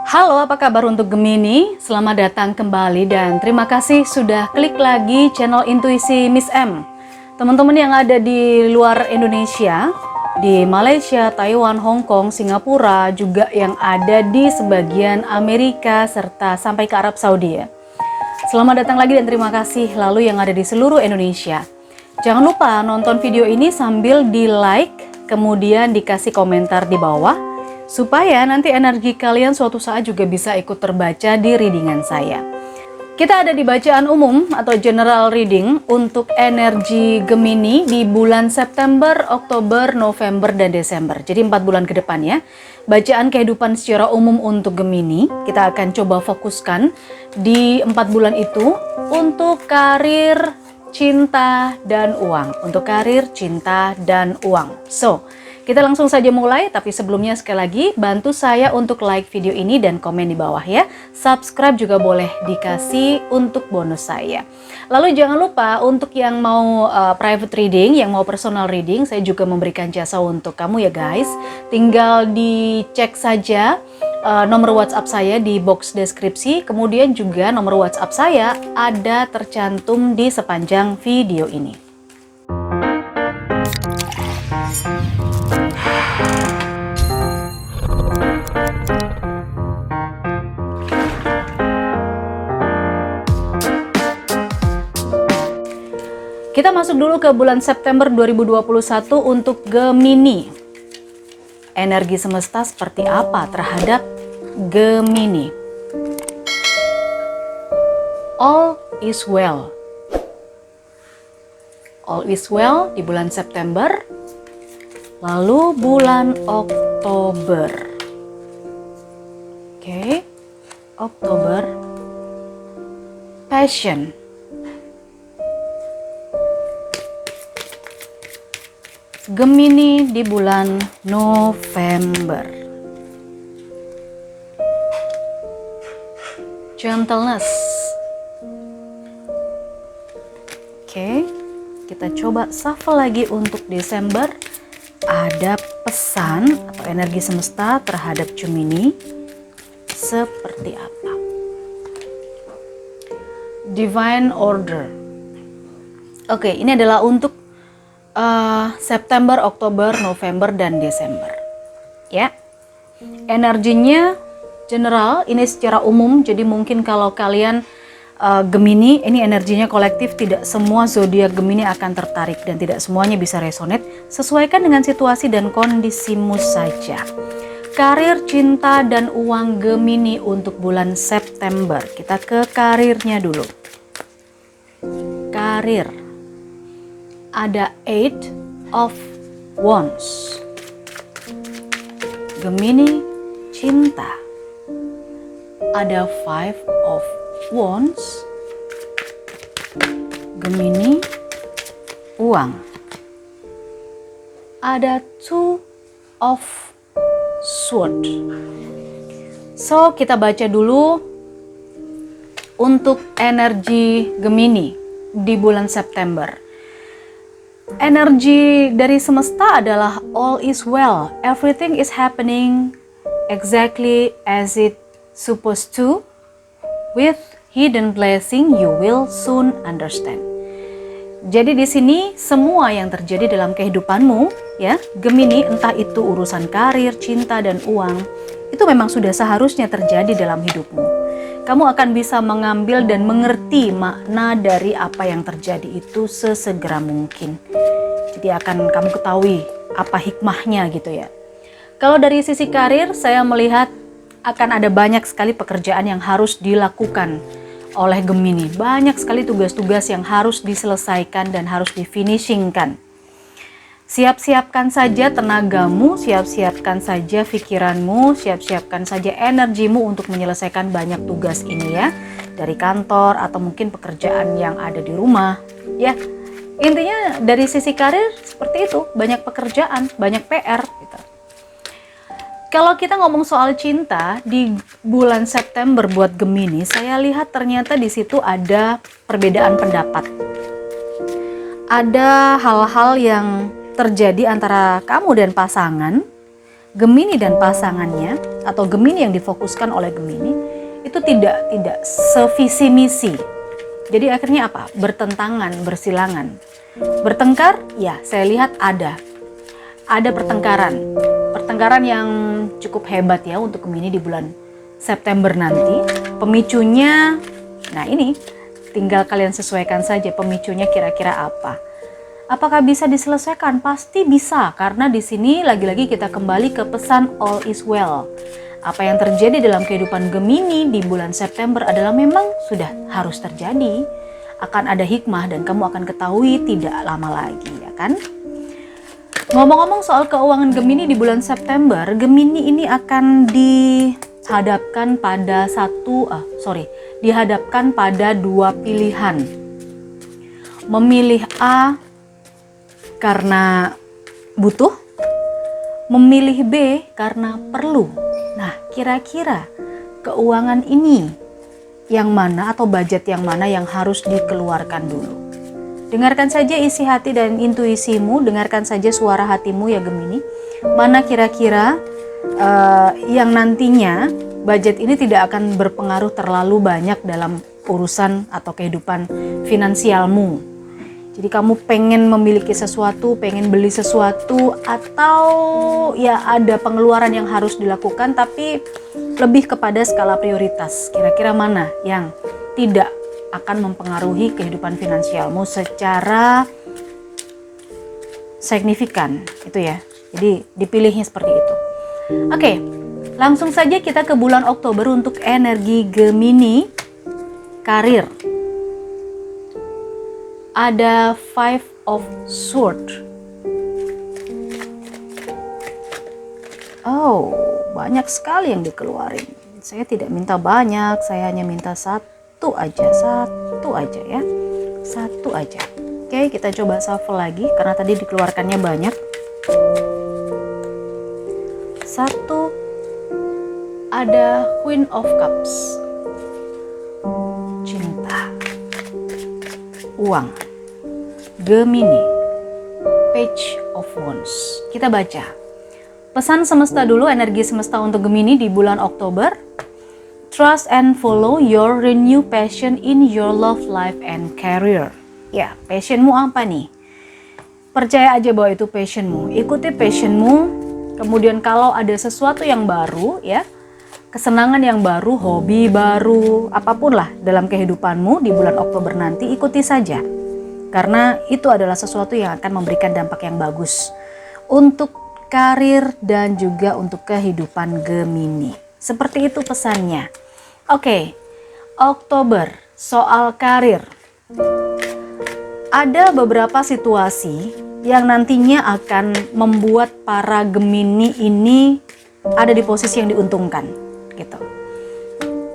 Halo, apa kabar untuk Gemini? Selamat datang kembali dan terima kasih sudah klik lagi channel Intuisi Miss M. Teman-teman yang ada di luar Indonesia, di Malaysia, Taiwan, Hong Kong, Singapura, juga yang ada di sebagian Amerika serta sampai ke Arab Saudi ya. Selamat datang lagi dan terima kasih lalu yang ada di seluruh Indonesia. Jangan lupa nonton video ini sambil di like, kemudian dikasih komentar di bawah, supaya nanti energi kalian suatu saat juga bisa ikut terbaca di readingan saya. Kita ada di bacaan umum atau general reading untuk energi Gemini di bulan September, Oktober, November, dan Desember. Jadi 4 bulan ke depan ya. Bacaan kehidupan secara umum untuk Gemini, kita akan coba fokuskan di 4 bulan itu untuk karir, cinta, dan uang. Untuk karir, cinta, dan uang. So, kita langsung saja mulai, tapi sebelumnya sekali lagi bantu saya untuk like video ini dan komen di bawah ya. Subscribe juga boleh dikasih untuk bonus saya. Lalu jangan lupa untuk yang mau private reading, yang mau personal reading, saya juga memberikan jasa untuk kamu ya guys. Tinggal dicek saja nomor WhatsApp saya di box deskripsi, kemudian juga nomor WhatsApp saya ada tercantum di sepanjang video ini. Kita masuk dulu ke bulan September 2021 untuk Gemini. Energi semesta seperti apa terhadap Gemini? All is well. All is well di bulan September. Lalu bulan Oktober. Oke. Oktober. Passion. Gemini di bulan November. Gentleness. Oke, kita coba shuffle lagi untuk Desember. Ada pesan atau energi semesta terhadap Gemini seperti apa? Divine Order. Oke, ini adalah untuk September, Oktober, November, dan Desember. Ya, energinya general, ini secara umum. Jadi mungkin kalau kalian Gemini, ini energinya kolektif. Tidak semua zodiak Gemini akan tertarik dan tidak semuanya bisa resonate. Sesuaikan dengan situasi dan kondisimu saja. Karir, cinta, dan uang Gemini untuk bulan September. Kita ke karirnya dulu. Karir. Ada 8 of Wands. Gemini cinta. Ada 5 of Wands. Gemini uang. Ada 2 of Swords. So, kita baca dulu untuk energi Gemini di bulan September. Energi dari semesta adalah all is well, everything is happening exactly as it supposed to. With hidden blessing you will soon understand. Jadi di sini semua yang terjadi dalam kehidupanmu ya, Gemini, entah itu urusan karir, cinta, dan uang, itu memang sudah seharusnya terjadi dalam hidupmu. Kamu akan bisa mengambil dan mengerti makna dari apa yang terjadi itu sesegera mungkin. Jadi akan kamu ketahui apa hikmahnya gitu ya. Kalau dari sisi karir, saya melihat akan ada banyak sekali pekerjaan yang harus dilakukan oleh Gemini. Banyak sekali tugas-tugas yang harus diselesaikan dan harus difinishingkan. Siap-siapkan saja tenagamu, siap-siapkan saja pikiranmu, siap-siapkan saja energimu untuk menyelesaikan banyak tugas ini ya. Dari kantor atau mungkin pekerjaan yang ada di rumah. Ya, intinya dari sisi karir seperti itu, banyak pekerjaan, banyak PR gitu. Kalau kita ngomong soal cinta di bulan September buat Gemini, saya lihat ternyata di situ ada perbedaan pendapat. Ada hal-hal yang terjadi antara kamu dan pasangan Gemini dan pasangannya atau Gemini yang difokuskan oleh Gemini itu tidak sevisi misi. Jadi akhirnya apa? Bertentangan, bersilangan. Bertengkar, ya saya lihat ada pertengkaran. Pertengkaran yang cukup hebat ya untuk Gemini di bulan September nanti. Pemicunya, nah ini tinggal kalian sesuaikan saja pemicunya kira-kira apa. Apakah bisa diselesaikan? Pasti bisa, karena di sini lagi-lagi kita kembali ke pesan all is well. Apa yang terjadi dalam kehidupan Gemini di bulan September adalah memang sudah harus terjadi. Akan ada hikmah dan kamu akan ketahui tidak lama lagi, ya kan? Ngomong-ngomong soal keuangan Gemini di bulan September, Gemini ini akan dihadapkan pada dua pilihan. Memilih A karena butuh, memilih B karena perlu. Nah, kira-kira keuangan ini yang mana atau budget yang mana yang harus dikeluarkan dulu? Dengarkan saja isi hati dan intuisimu, dengarkan saja suara hatimu ya Gemini. Mana kira-kira yang nantinya budget ini tidak akan berpengaruh terlalu banyak dalam urusan atau kehidupan finansialmu. Jadi kamu pengen memiliki sesuatu, pengen beli sesuatu, atau ya ada pengeluaran yang harus dilakukan tapi lebih kepada skala prioritas. Kira-kira mana yang tidak akan mempengaruhi kehidupan finansialmu secara signifikan, itu ya. Jadi dipilihnya seperti itu. Oke, langsung saja kita ke bulan Oktober untuk energi Gemini karir. Ada Five of Swords. Oh, banyak sekali yang dikeluarin. Saya tidak minta banyak, saya hanya minta satu aja ya. Satu aja. Oke, kita coba shuffle lagi karena tadi dikeluarkannya banyak. Satu, ada Queen of Cups. Cinta. Uang. Gemini, Page of Wands. Kita baca pesan semesta dulu, energi semesta untuk Gemini di bulan Oktober. Trust and follow your renewed passion in your love life and career. Ya, passionmu apa nih? Percaya aja bahwa itu passionmu. Ikuti passionmu. Kemudian kalau ada sesuatu yang baru ya, kesenangan yang baru, hobi baru, apapun lah dalam kehidupanmu di bulan Oktober nanti, ikuti saja. Karena itu adalah sesuatu yang akan memberikan dampak yang bagus untuk karir dan juga untuk kehidupan Gemini. Seperti itu pesannya. Oke, Oktober soal karir. Ada beberapa situasi yang nantinya akan membuat para Gemini ini ada di posisi yang diuntungkan, gitu.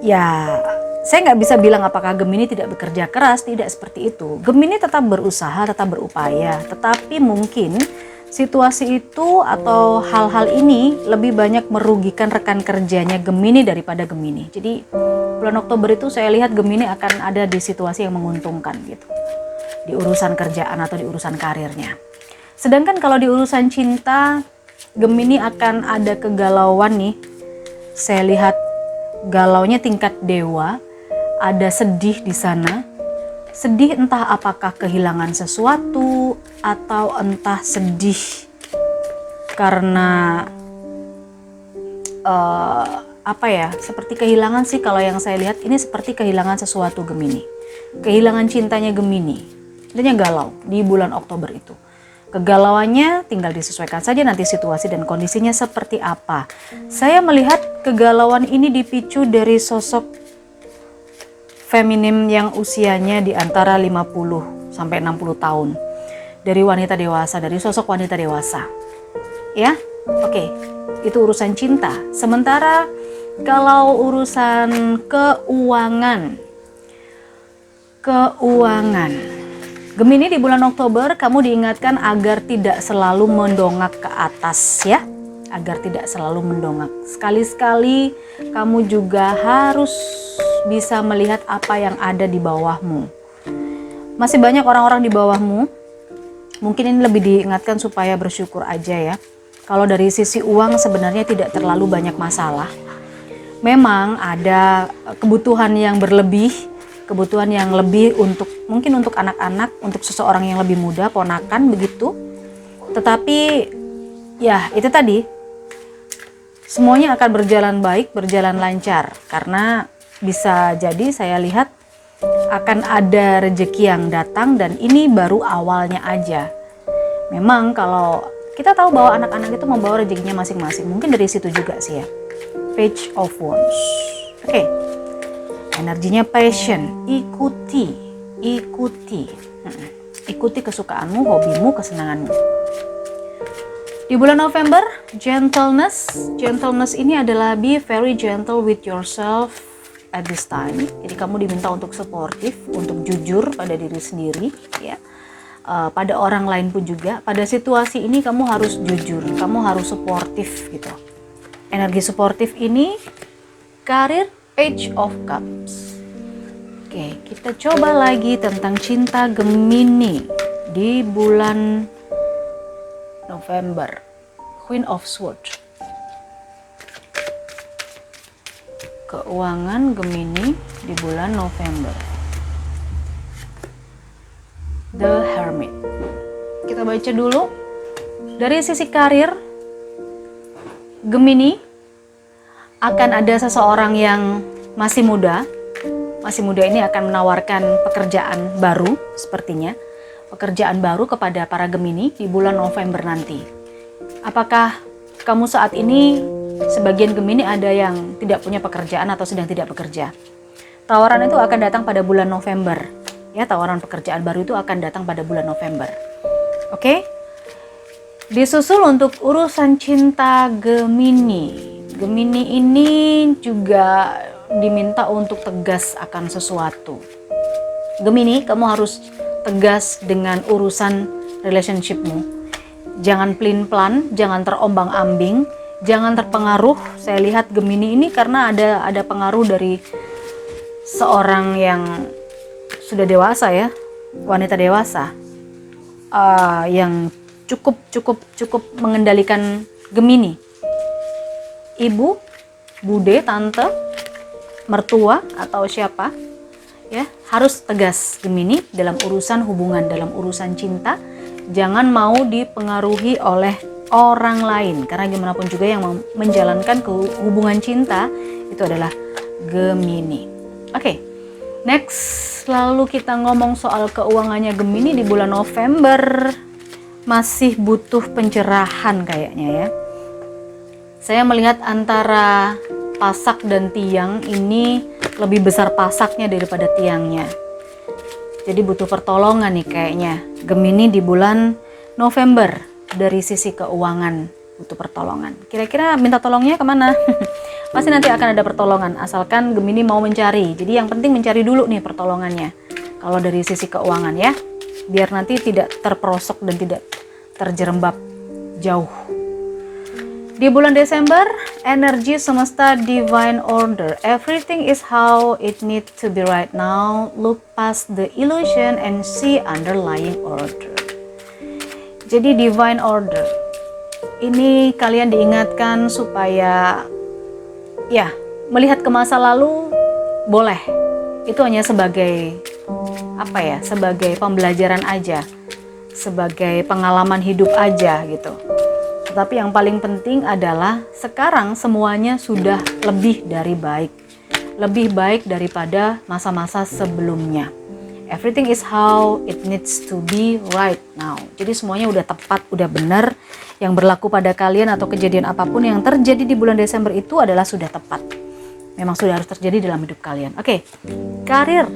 Ya, saya nggak bisa bilang apakah Gemini tidak bekerja keras, tidak seperti itu. Gemini tetap berusaha, tetap berupaya, tetapi mungkin situasi itu atau hal-hal ini lebih banyak merugikan rekan kerjanya Gemini daripada Gemini. Jadi bulan Oktober itu saya lihat Gemini akan ada di situasi yang menguntungkan gitu, di urusan kerjaan atau di urusan karirnya. Sedangkan kalau di urusan cinta, Gemini akan ada kegalauan nih. Saya lihat galaunya tingkat dewa. Ada sedih di sana. Sedih entah apakah kehilangan sesuatu atau entah sedih karena seperti kehilangan sih, kalau yang saya lihat ini seperti kehilangan sesuatu Gemini. Kehilangan cintanya Gemini. Dia galau di bulan Oktober itu. Kegalauannya tinggal disesuaikan saja nanti situasi dan kondisinya seperti apa. Saya melihat kegalauan ini dipicu dari sosok feminim yang usianya di antara 50 sampai 60 tahun. Dari wanita dewasa, dari sosok wanita dewasa. Ya, oke. Itu urusan cinta. Sementara kalau urusan keuangan. Gemini di bulan Oktober kamu diingatkan agar tidak selalu mendongak ke atas ya. Agar tidak selalu mendongak. Sekali-sekali kamu juga harus bisa melihat apa yang ada di bawahmu. Masih banyak orang-orang di bawahmu. Mungkin ini lebih diingatkan supaya bersyukur aja ya. Kalau dari sisi uang sebenarnya tidak terlalu banyak masalah. Memang ada kebutuhan yang berlebih, kebutuhan yang lebih untuk mungkin untuk anak-anak, untuk seseorang yang lebih muda, ponakan begitu. Tetapi ya itu tadi, semuanya akan berjalan baik, berjalan lancar, karena bisa jadi saya lihat akan ada rezeki yang datang dan ini baru awalnya aja. Memang kalau kita tahu bahwa anak-anak itu membawa rezekinya masing-masing, mungkin dari situ juga sih ya. Page of Wands. Oke. Energinya passion, ikuti. Ikuti kesukaanmu, hobimu, kesenanganmu. Di bulan November, gentleness. Gentleness ini adalah be very gentle with yourself at this time. Jadi kamu diminta untuk suportif, untuk jujur pada diri sendiri, ya. Pada orang lain pun juga. Pada situasi ini kamu harus jujur, kamu harus suportif gitu. Energi suportif ini, karir, Page of Cups. Oke, kita coba lagi tentang cinta Gemini di bulan November. Queen of Swords. Keuangan Gemini di bulan November. The Hermit. Kita baca dulu. Dari sisi karir, Gemini akan ada seseorang yang masih muda. Masih muda ini akan menawarkan pekerjaan baru sepertinya. Pekerjaan baru kepada para Gemini di bulan November nanti. Apakah kamu saat ini, sebagian Gemini ada yang tidak punya pekerjaan atau sedang tidak bekerja? Tawaran itu akan datang pada bulan November. Ya, tawaran pekerjaan baru itu akan datang pada bulan November. Oke? Disusul untuk urusan cinta Gemini. Gemini ini juga diminta untuk tegas akan sesuatu. Gemini, kamu harus tegas dengan urusan relationshipmu. Jangan pelin-pelan, jangan terombang-ambing, jangan terpengaruh. Saya lihat Gemini ini karena ada pengaruh dari seorang yang sudah dewasa ya, wanita dewasa, yang cukup mengendalikan Gemini. Ibu, bude, tante, mertua atau siapa ya, harus tegas Gemini dalam urusan hubungan, dalam urusan cinta. Jangan mau dipengaruhi oleh orang lain, karena gimana pun juga yang menjalankan hubungan cinta itu adalah Gemini. Oke, next, lalu kita ngomong soal keuangannya Gemini di bulan November. Masih butuh pencerahan kayaknya ya. Saya melihat antara pasak dan tiang ini lebih besar pasaknya daripada tiangnya. Jadi butuh pertolongan nih kayaknya. Gemini di bulan November dari sisi keuangan butuh pertolongan. Kira-kira minta tolongnya kemana? Pasti nanti akan ada pertolongan asalkan Gemini mau mencari. Jadi yang penting mencari dulu nih pertolongannya. Kalau dari sisi keuangan ya, biar nanti tidak terperosok dan tidak terjerembab jauh. Di bulan Desember, energi semesta divine order. Everything is how it needs to be right now. Look past the illusion and see underlying order. Jadi divine order. Ini kalian diingatkan supaya ya, melihat ke masa lalu boleh. Itu hanya sebagai apa ya? Sebagai pembelajaran aja. Sebagai pengalaman hidup aja gitu. Tetapi yang paling penting adalah sekarang semuanya sudah lebih dari baik. Lebih baik daripada masa-masa sebelumnya. Everything is how it needs to be right now. Jadi semuanya udah tepat, udah benar. Yang berlaku pada kalian atau kejadian apapun yang terjadi di bulan Desember itu adalah sudah tepat. Memang sudah harus terjadi dalam hidup kalian. Oke, karir.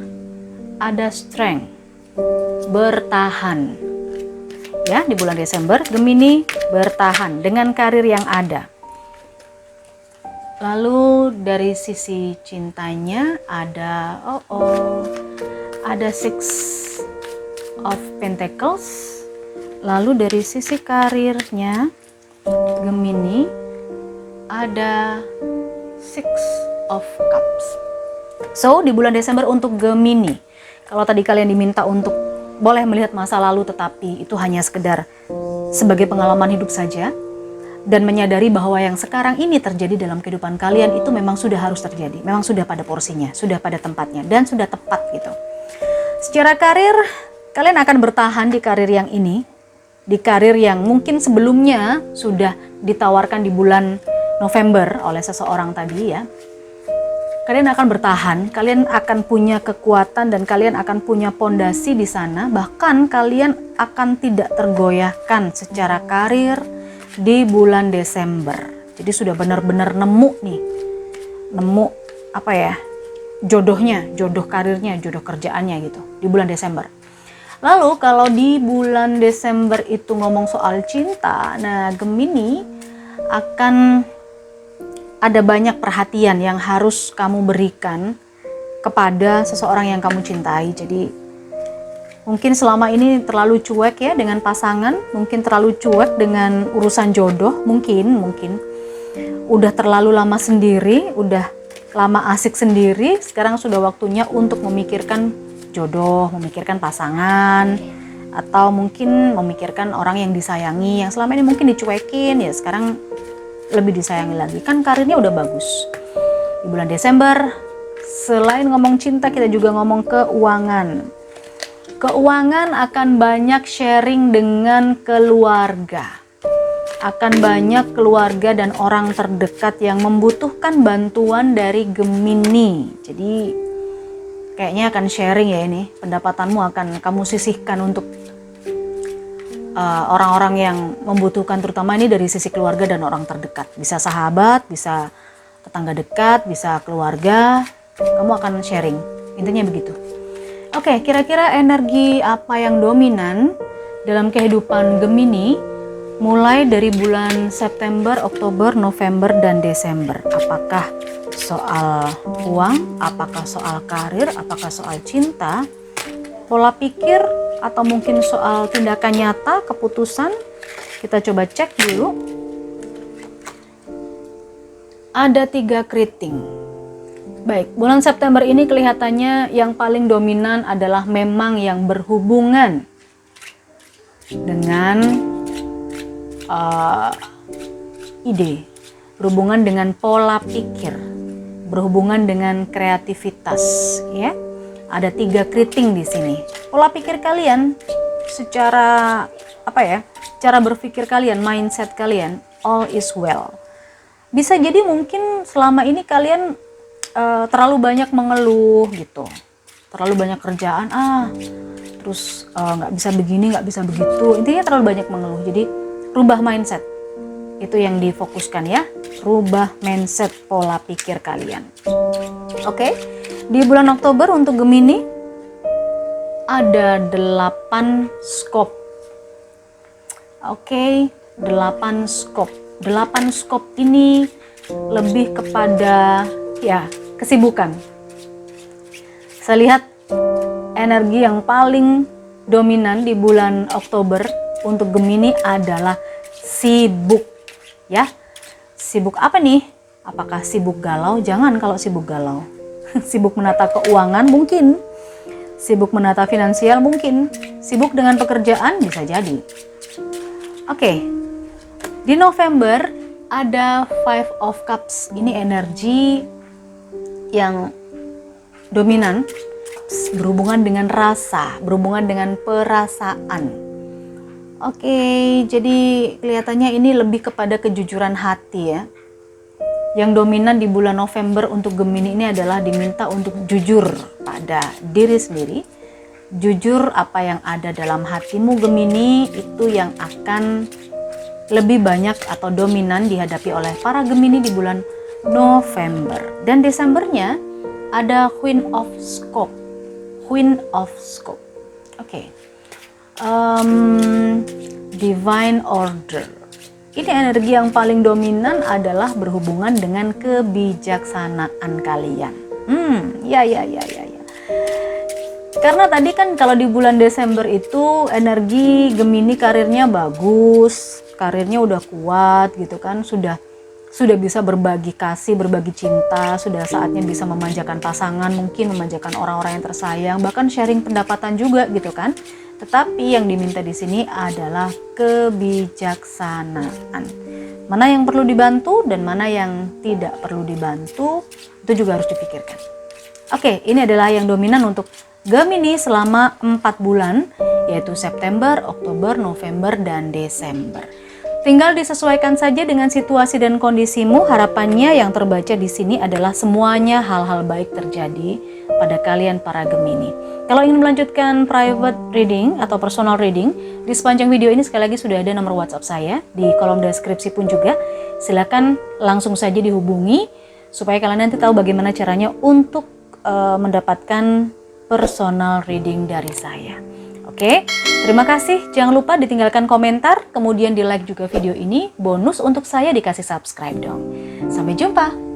Ada strength. Bertahan. Ya, di bulan Desember, Gemini bertahan dengan karir yang ada. Lalu dari sisi cintanya ada ada Six of Pentacles. Lalu dari sisi karirnya Gemini ada Six of Cups. So, di bulan Desember untuk Gemini, kalau tadi kalian diminta untuk boleh melihat masa lalu tetapi itu hanya sekedar sebagai pengalaman hidup saja, dan menyadari bahwa yang sekarang ini terjadi dalam kehidupan kalian itu memang sudah harus terjadi, memang sudah pada porsinya, sudah pada tempatnya, dan sudah tepat gitu. Secara karir, kalian akan bertahan di karir yang ini, di karir yang mungkin sebelumnya sudah ditawarkan di bulan November oleh seseorang tadi ya. Kalian akan bertahan, kalian akan punya kekuatan dan kalian akan punya pondasi di sana. Bahkan kalian akan tidak tergoyahkan secara karir di bulan Desember. Jadi sudah benar-benar nemu nih, nemu apa ya, jodohnya, jodoh karirnya, jodoh kerjaannya gitu di bulan Desember. Lalu kalau di bulan Desember itu ngomong soal cinta, nah Gemini akan ada banyak perhatian yang harus kamu berikan kepada seseorang yang kamu cintai. Jadi mungkin selama ini terlalu cuek ya dengan pasangan, mungkin terlalu cuek dengan urusan jodoh, mungkin udah terlalu lama sendiri, udah lama asik sendiri. Sekarang sudah waktunya untuk memikirkan jodoh, memikirkan pasangan, atau mungkin memikirkan orang yang disayangi, yang selama ini mungkin dicuekin ya sekarang lebih disayangi lagi. Kan karirnya udah bagus. Di bulan Desember, selain ngomong cinta, kita juga ngomong keuangan. Keuangan akan banyak sharing dengan keluarga. Akan banyak keluarga dan orang terdekat yang membutuhkan bantuan dari Gemini. Jadi kayaknya akan sharing ya ini. Pendapatanmu akan kamu sisihkan untuk orang-orang yang membutuhkan, terutama ini dari sisi keluarga dan orang terdekat. Bisa sahabat, bisa tetangga dekat, bisa keluarga. Kamu akan sharing, intinya begitu. Oke, kira-kira energi apa yang dominan dalam kehidupan Gemini mulai dari bulan September, Oktober, November, dan Desember? Apakah soal uang, apakah soal karir, apakah soal cinta, pola pikir, atau mungkin soal tindakan nyata, keputusan? Kita coba cek dulu. Ada 3 keriting. Baik, bulan September ini kelihatannya yang paling dominan adalah memang yang berhubungan dengan ide, berhubungan dengan pola pikir, berhubungan dengan kreativitas, ya. Ada 3 keriting di sini. Pola pikir kalian, secara apa ya, cara berpikir kalian, mindset kalian, all is well. Bisa jadi mungkin selama ini kalian terlalu banyak mengeluh gitu, terlalu banyak kerjaan, terus nggak bisa begini, nggak bisa begitu. Intinya terlalu banyak mengeluh. Jadi rubah mindset, itu yang difokuskan ya. Rubah mindset, pola pikir kalian. Oke, di bulan Oktober untuk Gemini ada 8 skop. Oke, 8 skop. 8 skop ini lebih kepada ya kesibukan. Saya lihat energi yang paling dominan di bulan Oktober untuk Gemini adalah sibuk ya. Sibuk apa nih? Apakah sibuk galau? Jangan kalau sibuk galau. Sibuk menata keuangan mungkin. Sibuk menata finansial mungkin, sibuk dengan pekerjaan bisa jadi. Oke, di November ada 5 of Cups. Ini energi yang dominan, berhubungan dengan rasa, berhubungan dengan perasaan. Oke, jadi kelihatannya ini lebih kepada kejujuran hati ya. Yang dominan di bulan November untuk Gemini ini adalah diminta untuk jujur pada diri sendiri. Jujur apa yang ada dalam hatimu Gemini, itu yang akan lebih banyak atau dominan dihadapi oleh para Gemini di bulan November. Dan Desembernya ada Queen of Scope. Queen of Scope. Oke. Divine Order. Ini energi yang paling dominan adalah berhubungan dengan kebijaksanaan kalian. Ya. Karena tadi kan kalau di bulan Desember itu energi Gemini karirnya bagus, karirnya udah kuat gitu kan, sudah bisa berbagi kasih, berbagi cinta, sudah saatnya bisa memanjakan pasangan, mungkin memanjakan orang-orang yang tersayang, bahkan sharing pendapatan juga gitu kan. Tetapi yang diminta di sini adalah kebijaksanaan. Mana yang perlu dibantu dan mana yang tidak perlu dibantu, itu juga harus dipikirkan. Oke, ini adalah yang dominan untuk Gemini selama 4 bulan, yaitu September, Oktober, November, dan Desember. Tinggal disesuaikan saja dengan situasi dan kondisimu. Harapannya yang terbaca di sini adalah semuanya hal-hal baik terjadi pada kalian para Gemini. Kalau ingin melanjutkan private reading atau personal reading, di sepanjang video ini sekali lagi sudah ada nomor WhatsApp saya, di kolom deskripsi pun juga. Silakan langsung saja dihubungi supaya kalian nanti tahu bagaimana caranya untuk mendapatkan personal reading dari saya. Oke, terima kasih. Jangan lupa ditinggalkan komentar, kemudian di like juga video ini. Bonus untuk saya dikasih subscribe dong. Sampai jumpa.